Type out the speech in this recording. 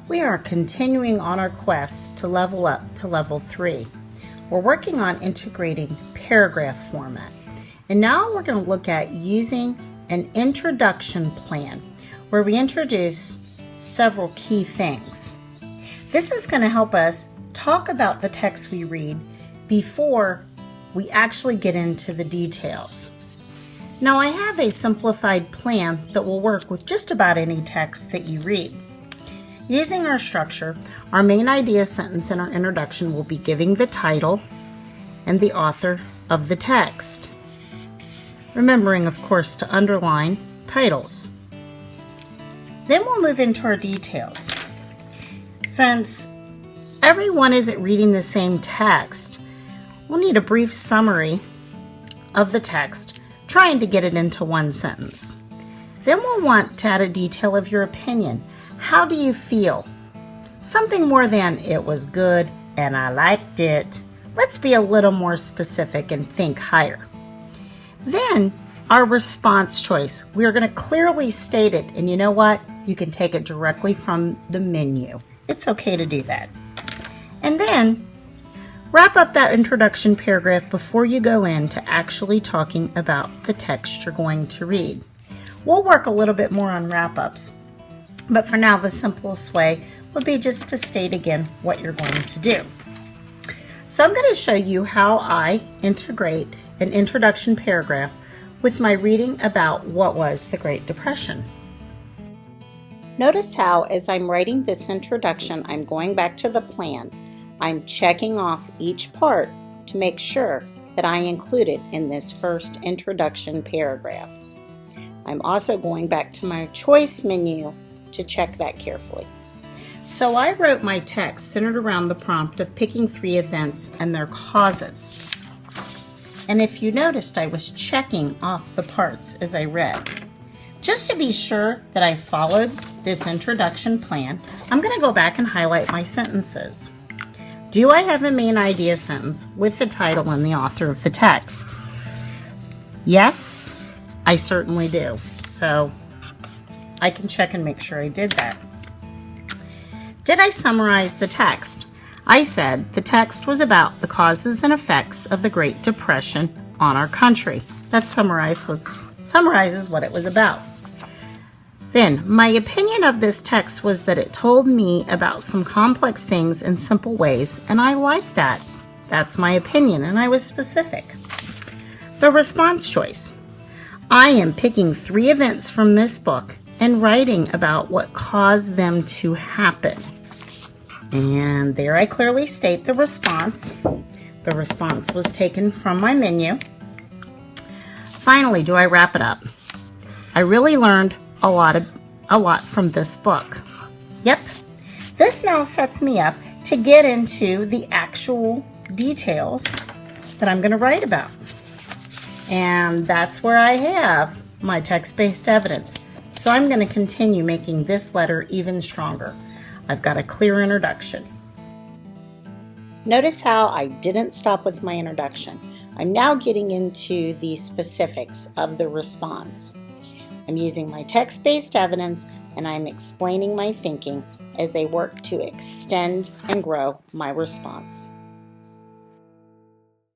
We are continuing on our quest to level up to level 3. We're working on integrating paragraph format. And now we're going to look at using an introduction plan where we introduce several key things. This is going to help us talk about the text we read before we actually get into the details. Now I have a simplified plan that will work with just about any text that you read. Using our structure, our main idea sentence in our introduction will be giving the title and the author of the text. Remembering, of course, to underline titles. Then we'll move into our details. Since everyone isn't reading the same text, we'll need a brief summary of the text, trying to get it into one sentence. Then we'll want to add a detail of your opinion. How do you feel? Something more than "it was good" and "I liked it." Let's be a little more specific and think higher. Then our response choice. We are going to clearly state it, and you know what? You can take it directly from the menu. It's okay to do that. And then wrap up that introduction paragraph before you go into actually talking about the text you're going to read. We'll work a little bit more on wrap-ups, but for now the simplest way would be just to state again what you're going to do. So I'm going to show you how I integrate an introduction paragraph with my reading about what was the Great Depression. Notice how, as I'm writing this introduction, I'm going back to the plan. I'm checking off each part to make sure that I include it in this first introduction paragraph. I'm also going back to my choice menu to check that carefully. So I wrote my text centered around the prompt of picking 3 events and their causes. And if you noticed, I was checking off the parts as I read. Just to be sure that I followed this introduction plan, I'm going to go back and highlight my sentences. Do I have a main idea sentence with the title and the author of the text? Yes, I certainly do. So I can check and make sure I did that. Did I summarize the text? I said the text was about the causes and effects of the Great Depression on our country. That summarizes what it was about. Then, my opinion of this text was that it told me about some complex things in simple ways, and I like that. That's my opinion, and I was specific. The response choice. I am picking 3 events from this book and writing about what caused them to happen. And there I clearly state the response. The response was taken from my menu. Finally, do I wrap it up? I really learned a lot from this book. Yep. This now sets me up to get into the actual details that I'm going to write about. And that's where I have my text-based evidence. So I'm going to continue making this letter even stronger. I've got a clear introduction. Notice how I didn't stop with my introduction. I'm now getting into the specifics of the response. I'm using my text-based evidence and I'm explaining my thinking as they work to extend and grow my response.